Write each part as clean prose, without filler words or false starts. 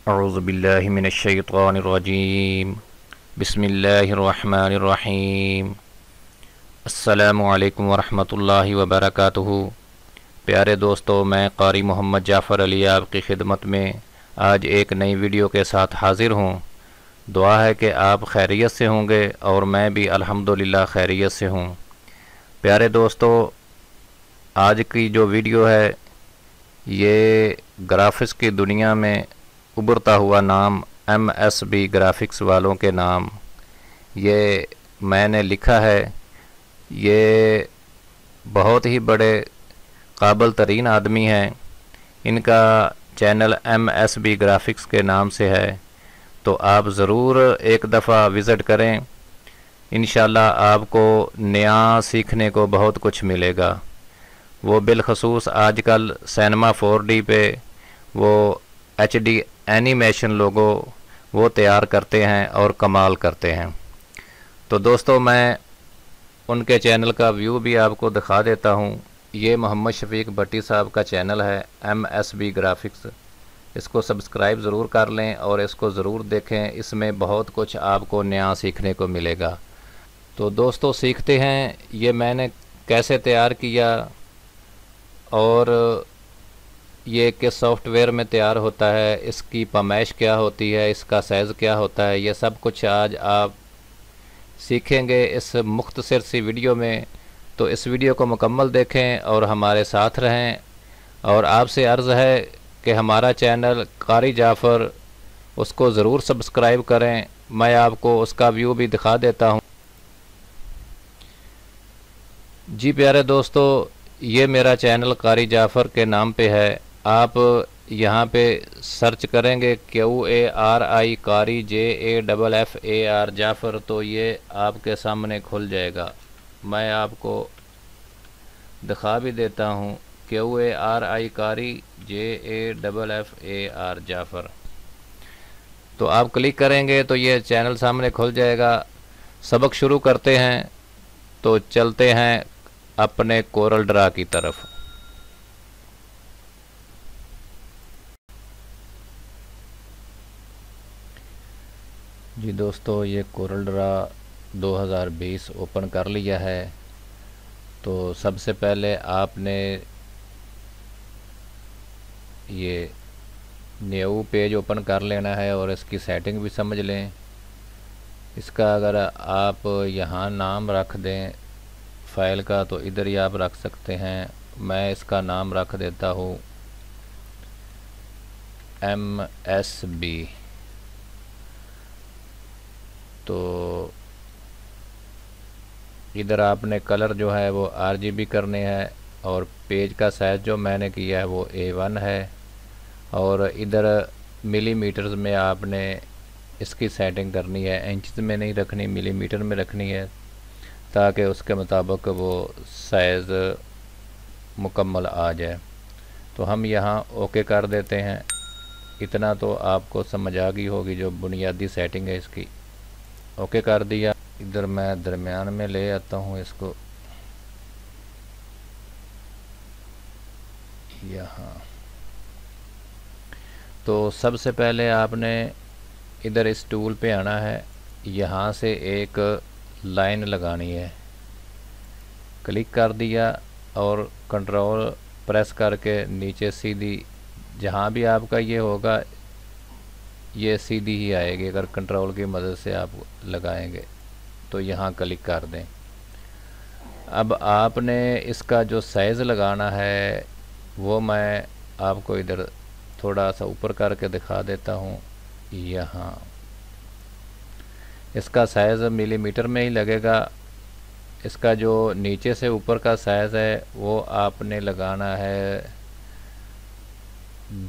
अऊज़ु बिल्लाहि मिनश्शैतानिर्रजीम बिस्मिल्लाहिर्रहमानिर्रहीम अस्सलामु अलैकुम वरहमतुल्लाहि वबरकातुहू। प्यारे दोस्तों, मैं कारी मोहम्मद जाफ़र अली आपकी खिदमत में आज एक नई वीडियो के साथ हाज़िर हूँ। दुआ है कि आप खैरियत से होंगे और मैं भी अल्हम्दुलिल्लाह खैरियत से हूँ। प्यारे दोस्तों, आज की जो वीडियो है ये ग्राफिक्स की दुनिया में उभरता हुआ नाम MSB ग्राफिक्स वालों के नाम ये मैंने लिखा है। ये बहुत ही बड़े काबिल तरीन आदमी हैं। इनका चैनल MSB ग्राफिक्स के नाम से है, तो आप ज़रूर एक दफ़ा विज़िट करें। इंशाल्लाह आपको नया सीखने को बहुत कुछ मिलेगा। वो बिलखसूस आजकल सिनेमा 4D पे वो HD एनिमेशन लोगो वो तैयार करते हैं और कमाल करते हैं। तो दोस्तों, मैं उनके चैनल का व्यू भी आपको दिखा देता हूँ। ये मोहम्मद शफीक भट्टी साहब का चैनल है MSB ग्राफिक्स। इसको सब्सक्राइब ज़रूर कर लें और इसको ज़रूर देखें। इसमें बहुत कुछ आपको नया सीखने को मिलेगा। तो दोस्तों, सीखते हैं ये मैंने कैसे तैयार किया और ये किस सॉफ्टवेयर में तैयार होता है, इसकी पैमाइश क्या होती है, इसका साइज़ क्या होता है, ये सब कुछ आज आप सीखेंगे इस मुख्तसर सी वीडियो में। तो इस वीडियो को मुकम्मल देखें और हमारे साथ रहें। और आपसे अर्ज़ है कि हमारा चैनल कारी जाफ़र, उसको ज़रूर सब्सक्राइब करें। मैं आपको उसका व्यू भी दिखा देता हूँ। जी प्यारे दोस्तों, ये मेरा चैनल कारी जाफ़र के नाम पे है। आप यहाँ पे सर्च करेंगे QARI कारी JAFFAR जाफ़र, तो ये आपके सामने खुल जाएगा। मैं आपको दिखा भी देता हूँ QARI कारी JAFFAR जाफ़र। तो आप क्लिक करेंगे तो ये चैनल सामने खुल जाएगा। सबक शुरू करते हैं, तो चलते हैं अपने कोरल ड्रा की तरफ। जी दोस्तों, ये कोरल ड्रा 2020 ओपन कर लिया है। तो सबसे पहले आपने ये न्यू पेज ओपन कर लेना है और इसकी सेटिंग भी समझ लें। इसका अगर आप यहाँ नाम रख दें फ़ाइल का, तो इधर ही आप रख सकते हैं। मैं इसका नाम रख देता हूँ MSB। तो इधर आपने कलर जो है वो RGB करने हैं और पेज का साइज़ जो मैंने किया है वो A1 है। और इधर मिलीमीटर्स में आपने इसकी सेटिंग करनी है। इंचज़ में नहीं रखनी, मिलीमीटर में रखनी है, ताकि उसके मुताबिक वो साइज़ मुकम्मल आ जाए। तो हम यहाँ ओके कर देते हैं। इतना तो आपको समझ आ गई होगी जो बुनियादी सेटिंग है इसकी। ओके कर दिया। इधर मैं दरमियान में ले आता हूँ इसको यहाँ। तो सबसे पहले आपने इधर इस टूल पे आना है, यहाँ से एक लाइन लगानी है। क्लिक कर दिया और कंट्रोल प्रेस करके नीचे सीधी, जहाँ भी आपका ये होगा ये सीधी ही आएगी अगर कंट्रोल की मदद से आप लगाएंगे। तो यहाँ क्लिक कर दें। अब आपने इसका जो साइज़ लगाना है वो मैं आपको इधर थोड़ा सा ऊपर करके दिखा देता हूँ। यहाँ इसका साइज़ मिलीमीटर में ही लगेगा। इसका जो नीचे से ऊपर का साइज़ है वो आपने लगाना है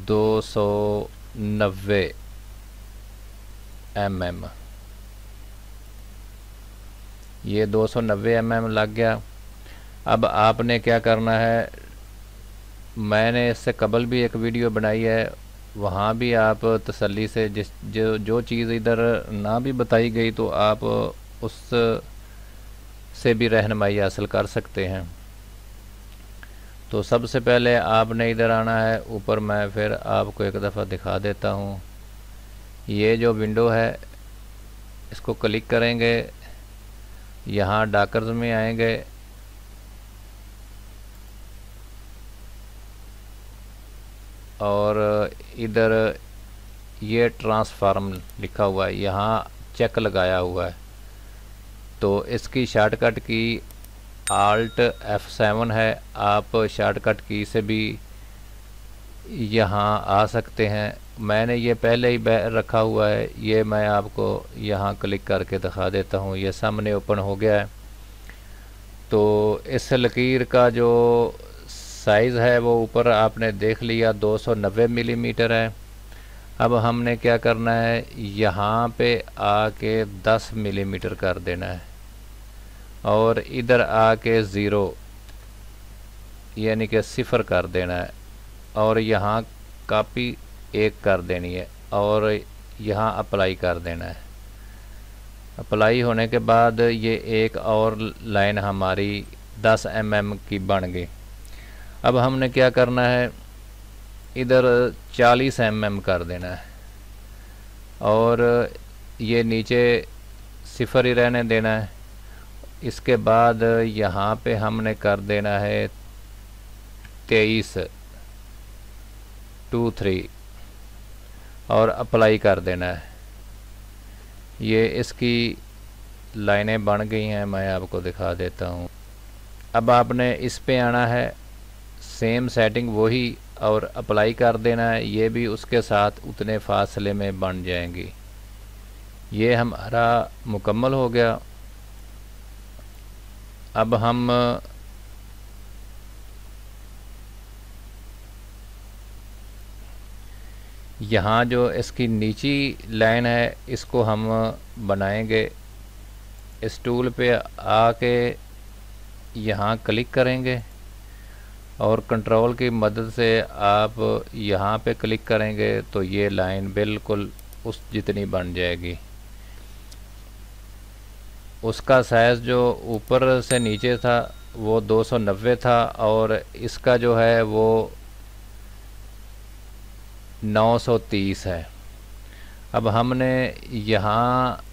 290 mm। ये 290 mm लग गया। अब आपने क्या करना है, मैंने इससे कबल भी एक वीडियो बनाई है, वहाँ भी आप तसल्ली से जो चीज़ इधर ना भी बताई गई तो आप उस से भी रहनुमाई हासिल कर सकते हैं। तो सबसे पहले आपने इधर आना है ऊपर। मैं फिर आपको एक दफ़ा दिखा देता हूँ। ये जो विंडो है इसको क्लिक करेंगे, यहाँ डॉकर्स में आएंगे और इधर ये ट्रांसफार्म लिखा हुआ है, यहाँ चेक लगाया हुआ है। तो इसकी शॉर्टकट की Alt F7 है। आप शॉर्टकट की से भी यहाँ आ सकते हैं। मैंने ये पहले ही रखा हुआ है, ये मैं आपको यहाँ क्लिक करके दिखा देता हूँ। ये सामने ओपन हो गया है। तो इस लकीर का जो साइज़ है वो ऊपर आपने देख लिया 290 मिलीमीटर है। अब हमने क्या करना है, यहाँ पे आके 10 मिलीमीटर कर देना है और इधर आके 0 यानी कि 0 कर देना है और यहाँ कॉपी 1 कर देनी है और यहाँ अप्लाई कर देना है। अप्लाई होने के बाद ये एक और लाइन हमारी 10 mm की बन गई। अब हमने क्या करना है, इधर 40 mm कर देना है और ये नीचे 0 ही रहने देना है। इसके बाद यहाँ पे हमने कर देना है 23 और अप्लाई कर देना है। ये इसकी लाइनें बन गई हैं, मैं आपको दिखा देता हूँ। अब आपने इस पे आना है, सेम सेटिंग वही और अप्लाई कर देना है। ये भी उसके साथ उतने फासले में बन जाएंगी। ये हमारा मुकम्मल हो गया। अब हम यहाँ जो इसकी नीची लाइन है इसको हम बनाएंगे। इस टूल पे आके यहाँ क्लिक करेंगे और कंट्रोल की मदद से आप यहाँ पे क्लिक करेंगे तो ये लाइन बिल्कुल उस जितनी बन जाएगी। उसका साइज़ जो ऊपर से नीचे था वो 290 था और इसका जो है वो 930 है। अब हमने यहाँ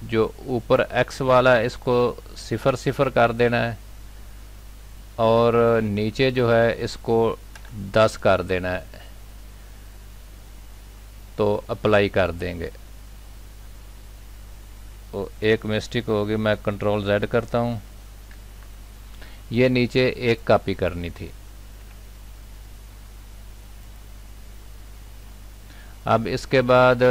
जो ऊपर X वाला इसको 0 कर देना है और नीचे जो है इसको 10 कर देना है। तो अप्लाई कर देंगे। तो एक मिस्टेक होगी, मैं कंट्रोल Z करता हूँ। ये नीचे एक कॉपी करनी थी। अब इसके बाद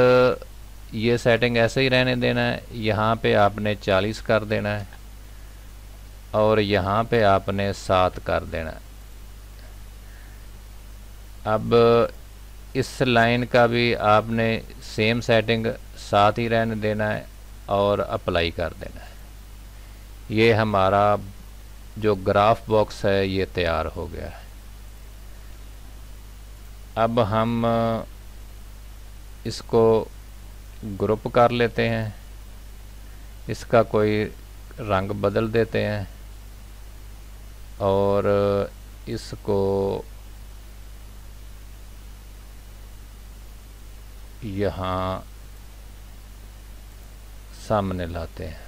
ये सेटिंग ऐसे ही रहने देना है। यहाँ पे आपने 40 कर देना है और यहाँ पे आपने 7 कर देना है। अब इस लाइन का भी आपने सेम सेटिंग 7 ही रहने देना है और अप्लाई कर देना है। ये हमारा जो ग्राफ बॉक्स है ये तैयार हो गया है। अब हम इसको ग्रुप कर लेते हैं, इसका कोई रंग बदल देते हैं और इसको यहाँ सामने लाते हैं।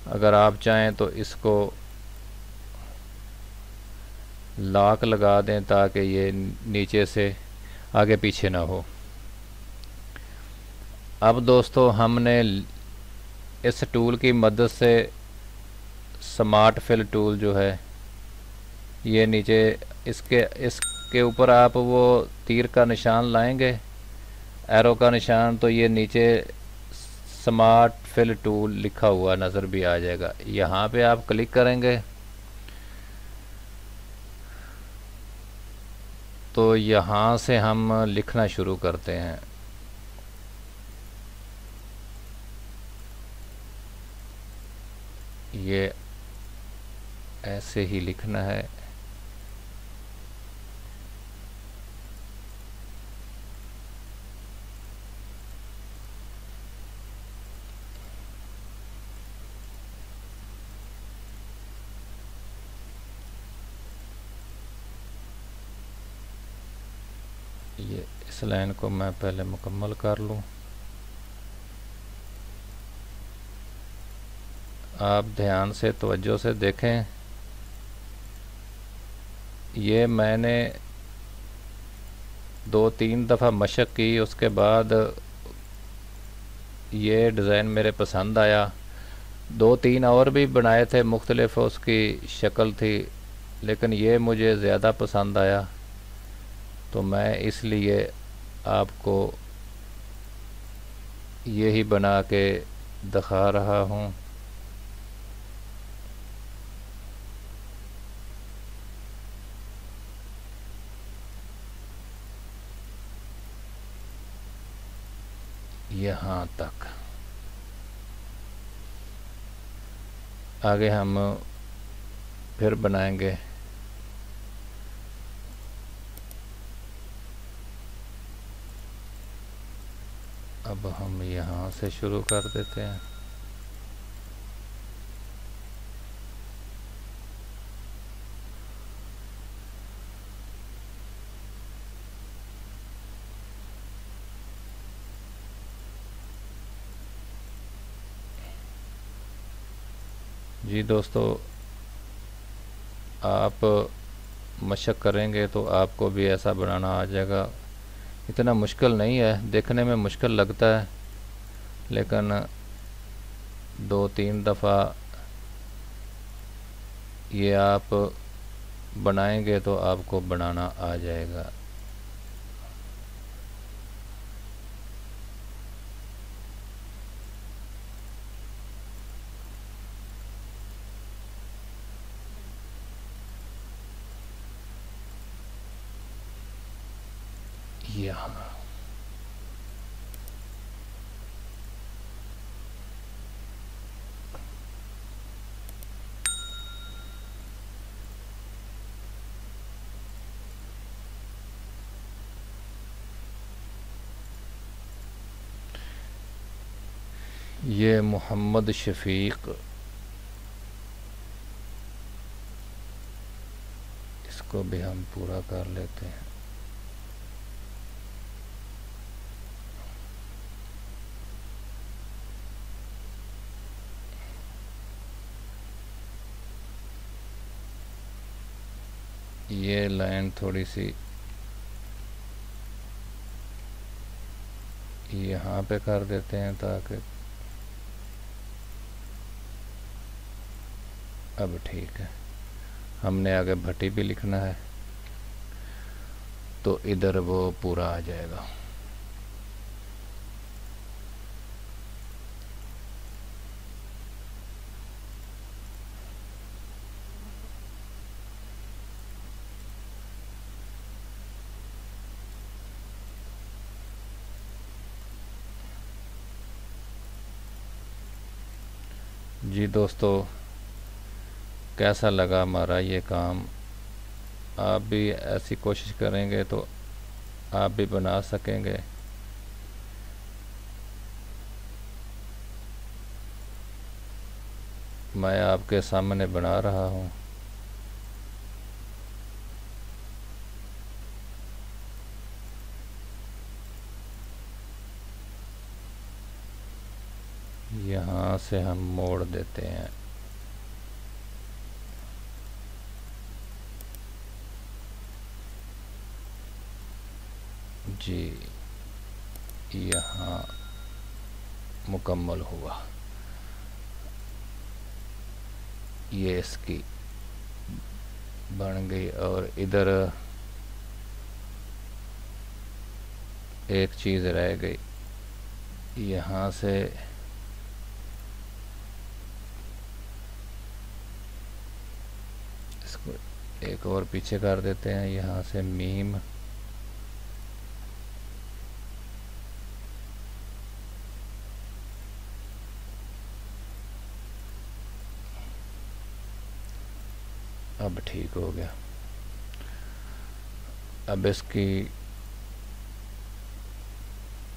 अगर आप चाहें तो इसको लॉक लगा दें ताकि ये नीचे से आगे पीछे ना हो। अब दोस्तों हमने इस टूल की मदद से स्मार्ट फिल टूल जो है ये नीचे इसके ऊपर आप वो तीर का निशान लाएंगे, एरो का निशान, तो ये नीचे स्मार्ट फिल टूल लिखा हुआ नज़र भी आ जाएगा। यहाँ पे आप क्लिक करेंगे तो यहाँ से हम लिखना शुरू करते हैं। ये ऐसे ही लिखना है। ये इस लाइन को मैं पहले मुकम्मल कर लूँ। आप ध्यान से तवज्जो से देखें, ये मैंने 2-3 दफ़ा मशक की, उसके बाद ये डिज़ाइन मेरे पसंद आया। 2-3 और भी बनाए थे, मुख्तलिफ उसकी शक्ल थी, लेकिन ये मुझे ज़्यादा पसंद आया, तो मैं इसलिए आपको यही बना के दिखा रहा हूँ। यहाँ तक। आगे हम फिर बनाएंगे। अब हम यहाँ से शुरू कर देते हैं। जी दोस्तों, आप मशक करेंगे तो आपको भी ऐसा बनाना आ जाएगा। इतना मुश्किल नहीं है, देखने में मुश्किल लगता है, लेकिन 2-3 दफ़ा ये आप बनाएंगे तो आपको बनाना आ जाएगा। यहाँ ये मोहम्मद शफीक, इसको भी हम पूरा कर लेते हैं। ये लाइन थोड़ी सी यहाँ पे कर देते हैं ताकि अब ठीक है। हमने आगे भट्टी भी लिखना है, तो इधर वो पूरा आ जाएगा। जी दोस्तों, कैसा लगा हमारा ये काम? आप भी ऐसी कोशिश करेंगे तो आप भी बना सकेंगे। मैं आपके सामने बना रहा हूँ। यहाँ से हम मोड़ देते हैं। जी, यहाँ मुकम्मल हुआ। ये इसकी बन गई, और इधर एक चीज़ रह गई। यहाँ से इसको एक और पीछे कर देते हैं। यहाँ से मीम, अब ठीक हो गया। अब इसकी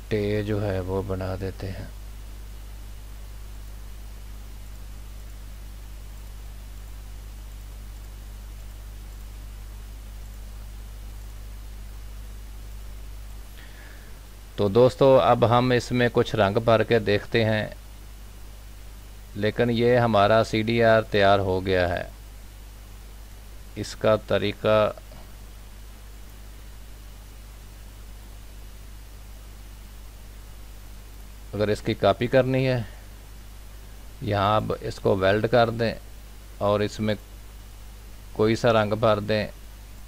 टे जो है वो बना देते हैं। तो दोस्तों अब हम इसमें कुछ रंग भर के देखते हैं। लेकिन ये हमारा CDR तैयार हो गया है। इसका तरीका अगर इसकी कॉपी करनी है, यहाँ अब इसको वेल्ड कर दें और इसमें कोई सा रंग भर दें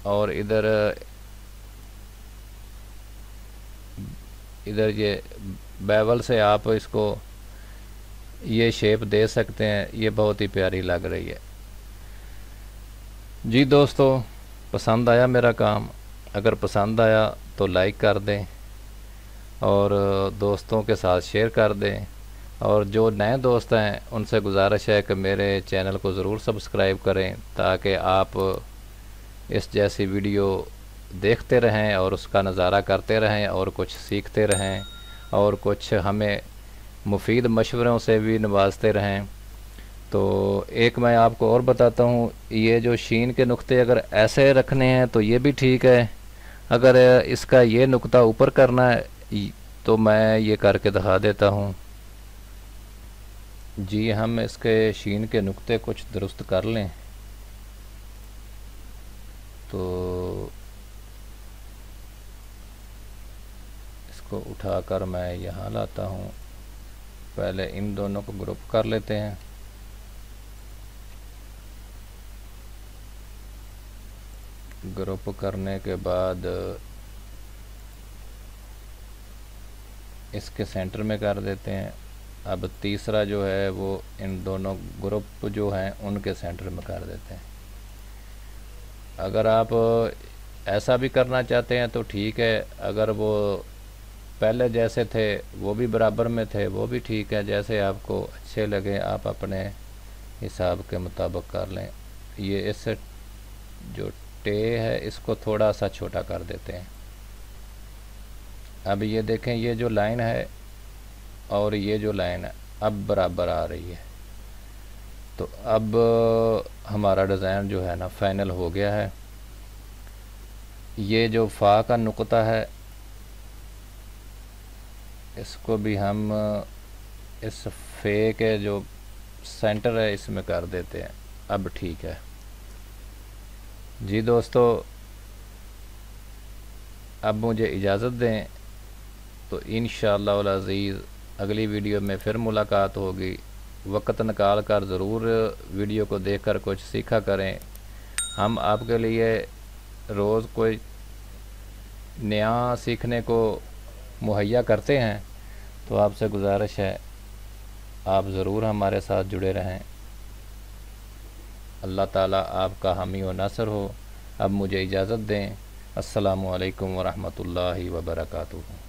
और इधर ये बेवल से आप इसको ये शेप दे सकते हैं। ये बहुत ही प्यारी लग रही है। जी दोस्तों, पसंद आया मेरा काम? अगर पसंद आया तो लाइक कर दें और दोस्तों के साथ शेयर कर दें। और जो नए दोस्त हैं उनसे गुजारिश है कि मेरे चैनल को ज़रूर सब्सक्राइब करें, ताकि आप इस जैसी वीडियो देखते रहें और उसका नज़ारा करते रहें और कुछ सीखते रहें और कुछ हमें मुफीद मशवरों से भी नवाजते रहें। तो एक मैं आपको और बताता हूँ, ये जो शीन के नुक्ते अगर ऐसे रखने हैं तो ये भी ठीक है। अगर इसका ये नुक्ता ऊपर करना है तो मैं ये करके दिखा देता हूँ। जी, हम इसके शीन के नुक्ते कुछ दुरुस्त कर लें तो इसको उठाकर मैं यहाँ लाता हूँ। पहले इन दोनों को ग्रुप कर लेते हैं। ग्रुप करने के बाद इसके सेंटर में कर देते हैं। अब तीसरा जो है वो इन दोनों ग्रुप जो हैं उनके सेंटर में कर देते हैं। अगर आप ऐसा भी करना चाहते हैं तो ठीक है। अगर वो पहले जैसे थे वो भी बराबर में थे वो भी ठीक है। जैसे आपको अच्छे लगे आप अपने हिसाब के मुताबिक कर लें। ये इससे जो टे है इसको थोड़ा सा छोटा कर देते हैं। अब ये देखें, ये जो लाइन है और ये जो लाइन है अब बराबर आ रही है। तो अब हमारा डिज़ाइन जो है ना फाइनल हो गया है। ये जो फ़ा का नुक्ता है इसको भी हम इस फे के जो सेंटर है इसमें कर देते हैं। अब ठीक है। जी दोस्तों, अब मुझे इजाज़त दें। तो इंशाअल्लाह अल अज़ीज़ अगली वीडियो में फिर मुलाकात होगी। वक्त निकाल कर ज़रूर वीडियो को देखकर कुछ सीखा करें। हम आपके लिए रोज़ कोई नया सीखने को मुहैया करते हैं। तो आपसे गुजारिश है आप ज़रूर हमारे साथ जुड़े रहें। अल्लाह ताला आपका हामी व नासर हो। अब मुझे इजाज़त दें। अस्सलामु अलैकुम व रहमतुल्लाहि व बरकातुहू।